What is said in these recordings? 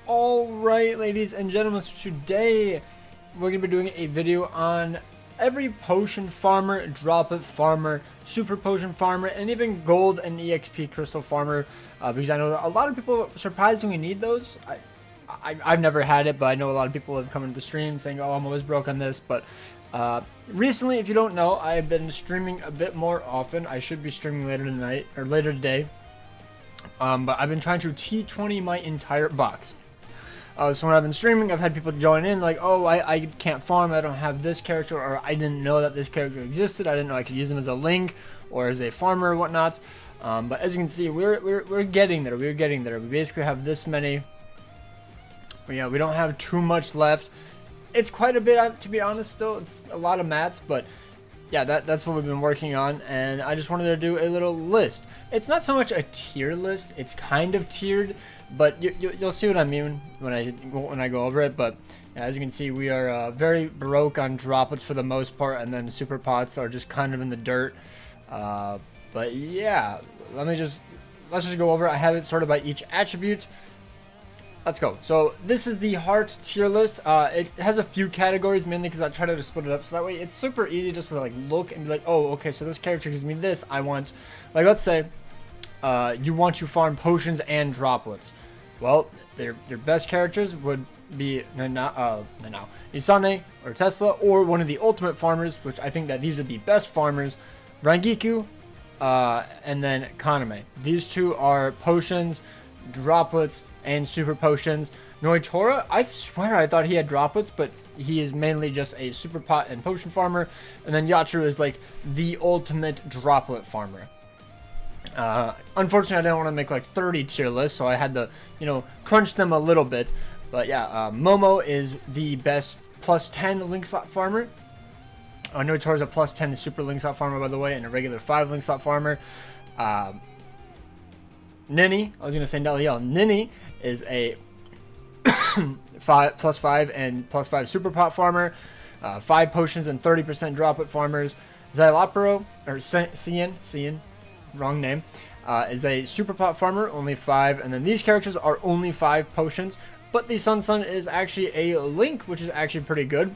Alright, ladies and gentlemen, so today we're going to be doing a video on every potion farmer, droplet farmer, super potion farmer, and even gold and EXP crystal farmer, because I know a lot of people surprisingly need those. I've never had it, but I know a lot of people have come into the stream saying, oh, I'm always broke on this, but recently, if you don't know, I've been streaming a bit more often. I should be streaming later tonight, or later today, but I've been trying to T20 my entire box. So when I've been streaming, I've had people join in like, oh, I can't farm, I don't have this character, or I didn't know that this character existed, I didn't know I could use him as a link, or as a farmer or whatnot. But as you can see, we're getting there, we're getting there. We basically have this many. But yeah, we don't have too much left. It's quite a bit, to be honest, still. It's a lot of mats, but yeah, that's what we've been working on, and I just wanted to do a little list. It's not so much a tier list, it's kind of tiered, but you'll see what I mean when I go over it. But yeah, as you can see, we are very broke on droplets for the most part, and then super pots are just kind of in the dirt. But yeah, let's just go over it. I have it sorted by each attribute. Let's go. So this is the heart tier list. It has a few categories, mainly because I try to split it up so that way it's super easy just to like look and be like, oh, okay, so this character gives me this. I want, like, let's say you want to farm potions and droplets. Well, your best characters would be Isane or Tesla, or one of the ultimate farmers, which I think that these are the best farmers, Rangiku, and then Kaname. These two are potions, droplets, and super potions. Noitora, I swear I thought he had droplets, but he is mainly just a super pot and potion farmer. And then Yatru is like the ultimate droplet farmer. Unfortunately, I didn't want to make like 30 tier lists, so I had to, crunch them a little bit. But yeah, Momo is the best plus 10 link slot farmer. Noitora is a plus 10 super link slot farmer, by the way, and a regular 5 link slot farmer. Nini, I was going to say Neliel. Nini is a plus 5 and plus 5 super pot farmer, 5 potions and 30% droplet farmers. Xylopero, or Cian, wrong name, is a super pot farmer, only 5. And then these characters are only 5 potions, but the Sun is actually a link, which is actually pretty good.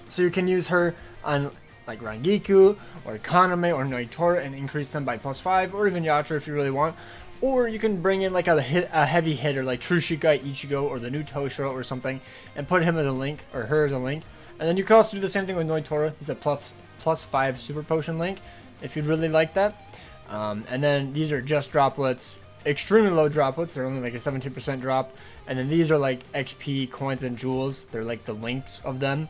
So you can use her on like Rangiku or Kaname or Noitora and increase them by plus 5, or even Yatra if you really want. Or you can bring in like a heavy hitter like Trushikai Ichigo or the new Toshiro or something, and put him as a link, or her as a link. And then you can also do the same thing with Noitora. He's a plus 5 super potion link if you'd really like that. And then these are just droplets, extremely low droplets. They're only like a 17% drop. And then these are like XP coins and jewels. They're like the links of them.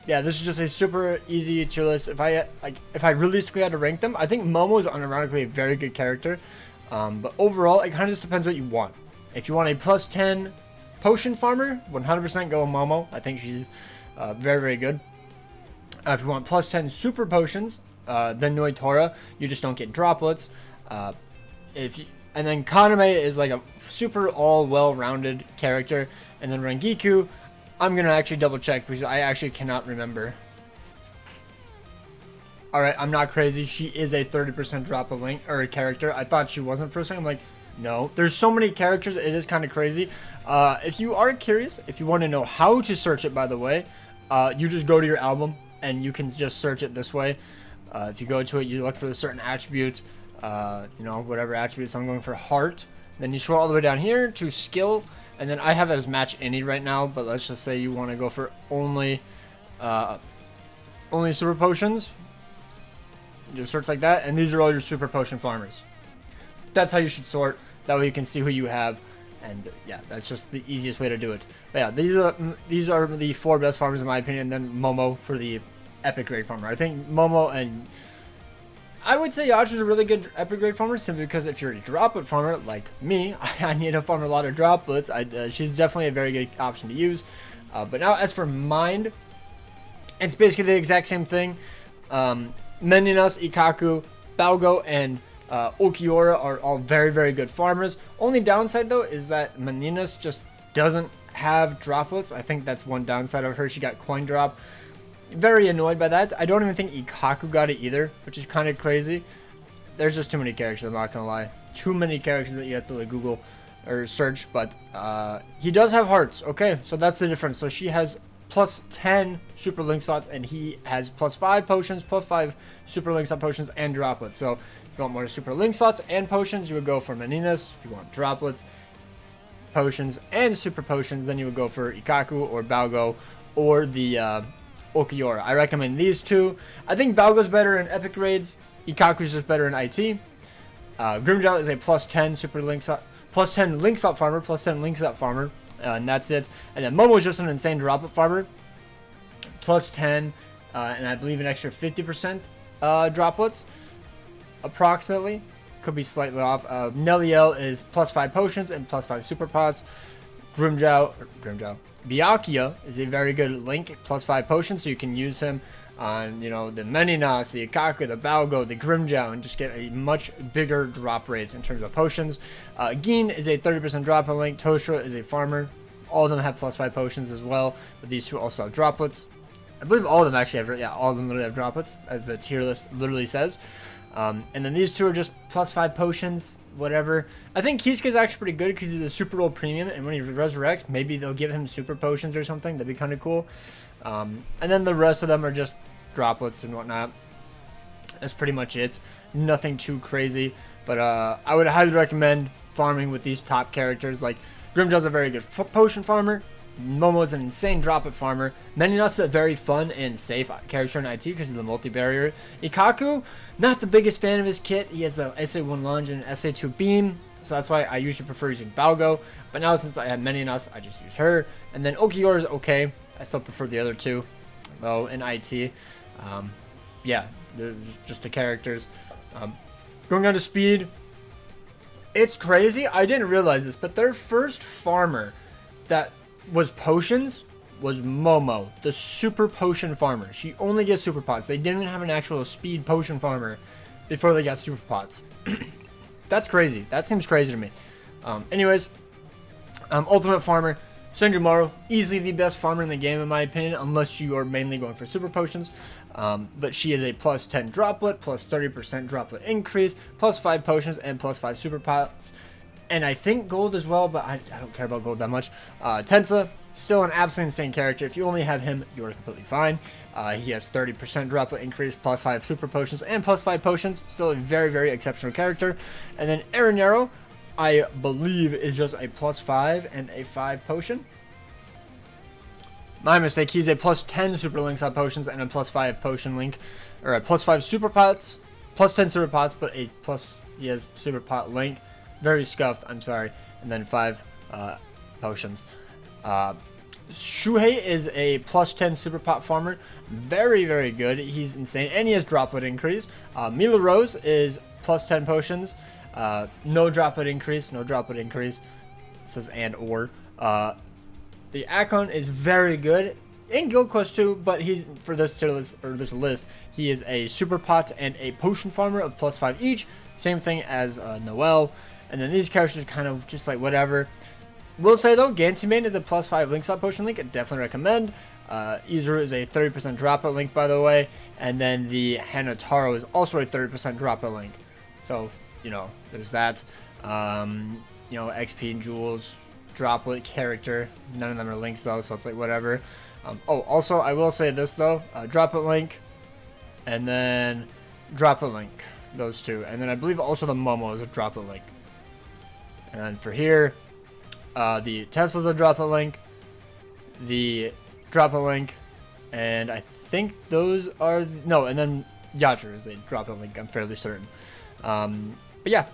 Yeah, this is just a super easy tier list. If I realistically had to rank them, I think Momo is unironically a very good character. But overall, it kind of just depends what you want. If you want a plus 10 potion farmer, 100% go with Momo. I think she's very, very good. If you want plus 10 super potions, then Noitora. You just don't get droplets. And then Kaname is like a super all well-rounded character. And then Rangiku, I'm going to actually double check because I actually cannot remember. Alright, I'm not crazy. She is a 30% drop of link, or a character. I thought she wasn't for a second. I'm like, no. There's so many characters. It is kind of crazy. If you are curious, if you want to know how to search it, by the way, you just go to your album and you can just search it this way. If you go to it, you look for the certain attributes, whatever attributes. I'm going for heart. Then you scroll all the way down here to skill. And then I have it as match any right now, but let's just say you want to go for only super potions. Just search like that, and these are all your super potion farmers. That's how you should sort. That way you can see who you have, and yeah, that's just the easiest way to do it. But yeah, these are the 4 best farmers in my opinion. And then Momo for the epic grade farmer. I think Momo, and I would say Yatra is a really good epic grade farmer, simply because if you're a droplet farmer like me, I need to farm a lot of droplets. She's definitely a very good option to use. But now as for Mind, it's basically the exact same thing. Meninas, Ikaku, Balgo, and Okiora are all very, very good farmers. Only downside though is that Meninas just doesn't have droplets. I think that's one downside of her. She got coin drop. Very annoyed by that. I don't even think Ikaku got it either, which is kind of crazy. There's just too many characters, I'm not gonna lie. Too many characters that you have to like Google. or search, but he does have hearts. Okay, so that's the difference. So she has plus 10 super link slots, and he has plus 5 potions, plus 5 super link slot potions, and droplets. So if you want more super link slots and potions, you would go for Meninas. If you want droplets, potions, and super potions, then you would go for Ikaku or Balgo or the Okiora. I recommend these two. I think Balgo's better in epic raids. Ikaku's just better in IT. Grimjow is a plus 10 super link slot, plus 10 link slot farmer, plus 10 link slot farmer, and that's it. And then Momo is just an insane droplet farmer, plus 10, and I believe an extra 50% droplets, approximately. Could be slightly off. Neliel is plus 5 potions and plus 5 super pots. Grimjow, Byakuya is a very good link, plus 5 potions, so you can use him on, you know, the Meninas, the Ikaku, the Balgo, the Grimjow, and just get a much bigger drop rates in terms of potions. Gin is a 30% drop link. Toshra is a farmer. All of them have plus 5 potions as well, but these two also have droplets. I believe all of them actually have, yeah, all of them literally have droplets, as the tier list literally says. And then these two are just plus 5 potions, whatever. I think Kisuke is actually pretty good because he's a super roll premium, and when he resurrects, maybe they'll give him super potions or something. That'd be kind of cool. And then the rest of them are just droplets and whatnot. That's pretty much it. Nothing too crazy, but I would highly recommend farming with these top characters. Like Grimjaw's a very good potion farmer. Momo's an insane droplet farmer. Meninas is a very fun and safe character in IT because of the multi-barrier. Ikaku, not the biggest fan of his kit. He has a SA1 lunge and an SA2 beam, so that's why I usually prefer using Balgo. But now since I have Meninas, I just use her. And then Okiora is okay. I still prefer the other two, though, in IT. Yeah, just the characters. Going on to speed, it's crazy. I didn't realize this, but their first farmer that was potions was Momo, the super potion farmer. She only gets super pots. They didn't even have an actual speed potion farmer before they got super pots. That's crazy. That seems crazy to me. Anyways, ultimate farmer Senjumaru, easily the best farmer in the game in my opinion, unless you are mainly going for super potions. But she is a plus 10 droplet, plus 30% droplet increase, plus 5 potions, and plus 5 super pots. And I think gold as well, but I don't care about gold that much. Tensa, still an absolutely insane character. If you only have him, you're completely fine. He has 30% droplet increase, plus 5 super potions, and plus 5 potions. Still a very, very exceptional character. And then Erinero, I believe, is just a plus 5 and a 5 potion. My mistake, he's a plus 10 super links on potions and a plus 5 potion link. Or a plus 5 super pots, plus 10 super pots, but a plus, he has super pot link. Very scuffed, I'm sorry. And then 5 potions. Shuhei is a plus 10 super pot farmer. Very, very good. He's insane. And he has droplet increase. Mila Rose is plus 10 potions. No droplet increase. No droplet increase. It says and or. The Akon is very good. In Guild Quest 2, but he's, for this tier list, or this list, he is a super pot and a potion farmer of plus 5 each. Same thing as Noelle. And then these characters are kind of just like whatever. Will say though, Gantimane is a plus 5 link slot potion link. I definitely recommend. Izuru is a 30% droplet link, by the way. And then the Hanataro is also a 30% droplet link. So, you know, there's that. You know, XP and Jewels, droplet character. None of them are links though, so it's like whatever. Oh, also, I will say this though. Droplet link. And then droplet link. Those two. And then I believe also the Momo is a droplet link. And then for here, the Tesla's a droplet link, the droplet link, and I think those are, no, and then Yatra is a droplet link, I'm fairly certain. But yeah,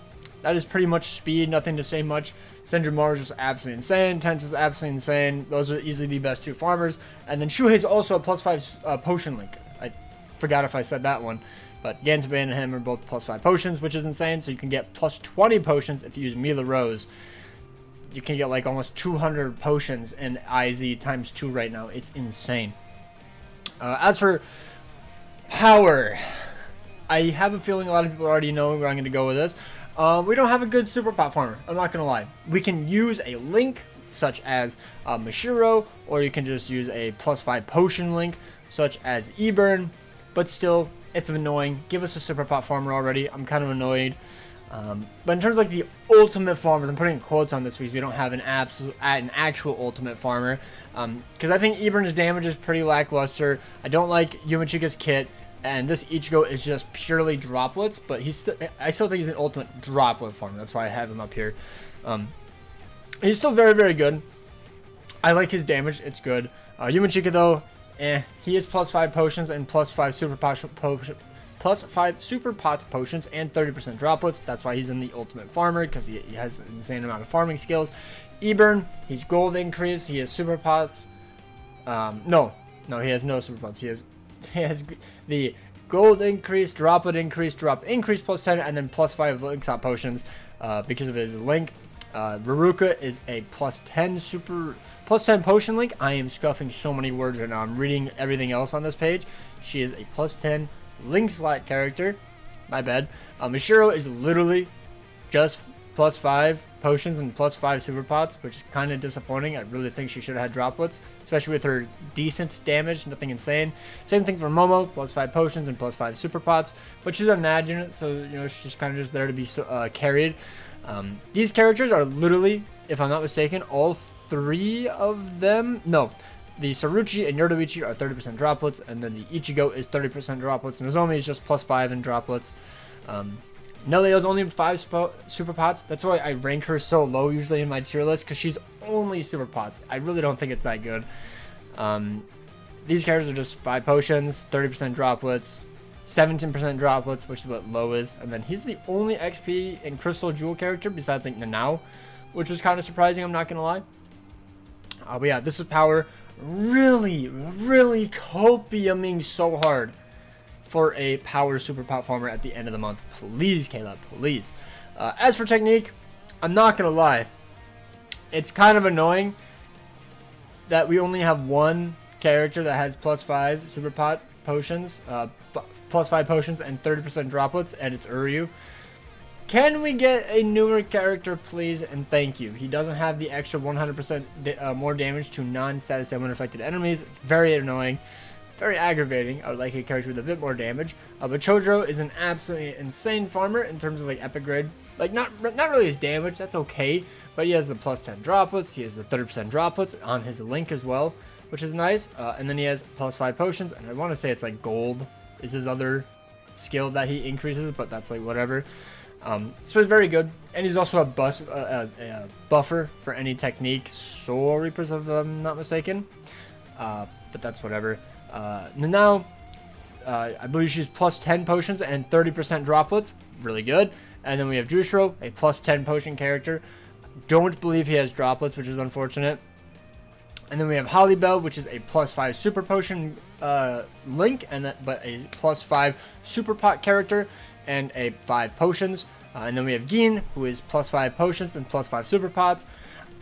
that is pretty much speed, nothing to say much. Senjumaru is just absolutely insane, Tense is absolutely insane, those are easily the best two farmers. And then Shuhei is also a plus 5 potion link. I forgot if I said that one. But Gantaban and him are both plus 5 potions, which is insane. So you can get plus 20 potions if you use Mila Rose. You can get like almost 200 potions in IZ times 2 right now. It's insane. As for power, I have a feeling a lot of people already know where I'm going to go with this. We don't have a good super pot farmer. I'm not going to lie. We can use a link such as Mashiro, or you can just use a plus 5 potion link such as Eburn. But still, it's annoying. Give us a super pot farmer already. I'm kind of annoyed. But in terms of like the ultimate farmers, I'm putting quotes on this because we don't have an actual ultimate farmer. Because I think Iburn's damage is pretty lackluster. I don't like Yumachika's kit, and this Ichigo is just purely droplets. But I still think he's an ultimate droplet farmer. That's why I have him up here. He's still very, very good. I like his damage. It's good. Yumachika though, he is +5 potions and +5 super potions. +5 super pot potions and 30% droplets. That's why he's in the ultimate farmer, because he has an insane amount of farming skills. Iburn, he's gold increase. He has super pots. No, he has no super pots. He has the gold increase, droplet increase, drop increase +10, and then +5 link shot potions because of his link. Raruka is a +10 potion link. I am scuffing so many words right now. I'm reading everything else on this page. She is a +10 link slot character. My bad. Mishiro is literally just +5 potions and +5 super pots, which is kind of disappointing. I really think she should have had droplets, especially with her decent damage, nothing insane. Same thing for Momo, +5 potions and +5 super pots, but she's a mad unit, so you know she's kind of just there to be carried. These characters are literally, if I'm not mistaken, all three of them. No. The Saruchi and Yoruichi are 30% droplets, and then the Ichigo is 30% droplets. Nozomi is just +5 in droplets. Neleo's only 5 super pots. That's why I rank her so low usually in my tier list, because she's only super pots. I really don't think it's that good. These characters are just 5 potions, 30% droplets, 17% droplets, which is what low is. And then he's the only XP and Crystal Jewel character besides like Nanao, which was kind of surprising, I'm not going to lie. But yeah, this is power. Really copiuming so hard for a power super pot farmer at the end of the month. Please, Caleb, please. As for technique, I'm not gonna lie, it's kind of annoying that we only have one character that has +5 super pot potions, +5 potions and 30% droplets, and it's Uryu. Can we get a newer character, please, and thank you? He doesn't have the extra 100% more damage to non-status and unaffected enemies. It's very annoying, very aggravating. I would like a character with a bit more damage. But Chodro is an absolutely insane farmer in terms of like epic grade. Like not really his damage, that's okay, but he has the +10 droplets. He has the 30% droplets on his link as well, which is nice. And then he has +5 potions, and I want to say it's like gold is his other skill that he increases, but that's like whatever. So he's very good, and he's also a buffer for any technique Soul Reapers, if I'm not mistaken. But that's whatever. Now, I believe she's +10 potions and 30% droplets, really good. And then we have Jushiro, a +10 potion character. Don't believe he has droplets, which is unfortunate. And then we have Hollybell, which is a +5 super potion link, but a +5 super pot character and a 5 potions. And then we have Gin, who is +5 potions and +5 super pots.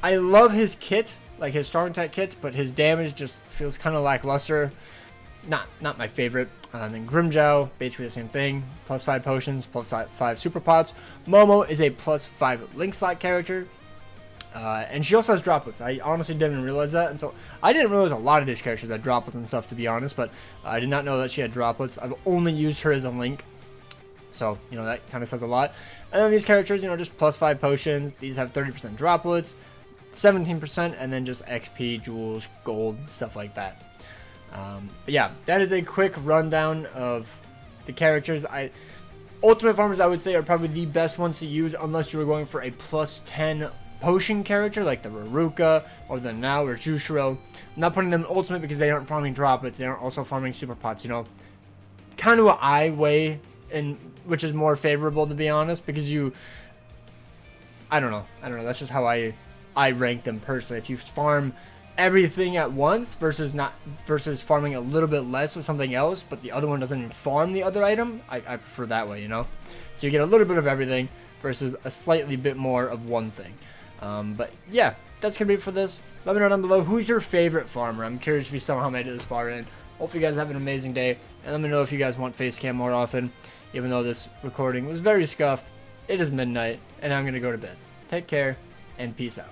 I love his kit, like his strong attack kit, but his damage just feels kind of lackluster. Not my favorite. And then Grimmjow, basically the same thing, +5 potions, +5 super pots. Momo is a +5 link slot character. And she also has droplets. I honestly didn't even realize that until I didn't realize a lot of these characters had droplets and stuff, to be honest, but I did not know that she had droplets. I've only used her as a link, so you know that kind of says a lot. And then these characters, you know, just +5 potions. These have 30% droplets, 17%, and then just XP, jewels, gold, stuff like that. But yeah, that is a quick rundown of the characters. Ultimate farmers, I would say, are probably the best ones to use unless you were going for a +10 potion character like the Raruka or the Now or Jushiro. I'm not putting them in ultimate because they aren't farming droplets. They aren't also farming super pots, you know. Kind of what I weigh, and which is more favorable, to be honest, because I don't know. That's just how I rank them personally. If you farm everything at once versus farming a little bit less with something else, but the other one doesn't even farm the other item, I prefer that way, you know. So you get a little bit of everything versus a slightly bit more of one thing. But yeah, that's gonna be it for this. Let me know down below who's your favorite farmer. I'm curious if you somehow made it this far in. Hope you guys have an amazing day, and let me know if you guys want face cam more often. Even though this recording was very scuffed, it is midnight, and I'm gonna go to bed. Take care, and peace out.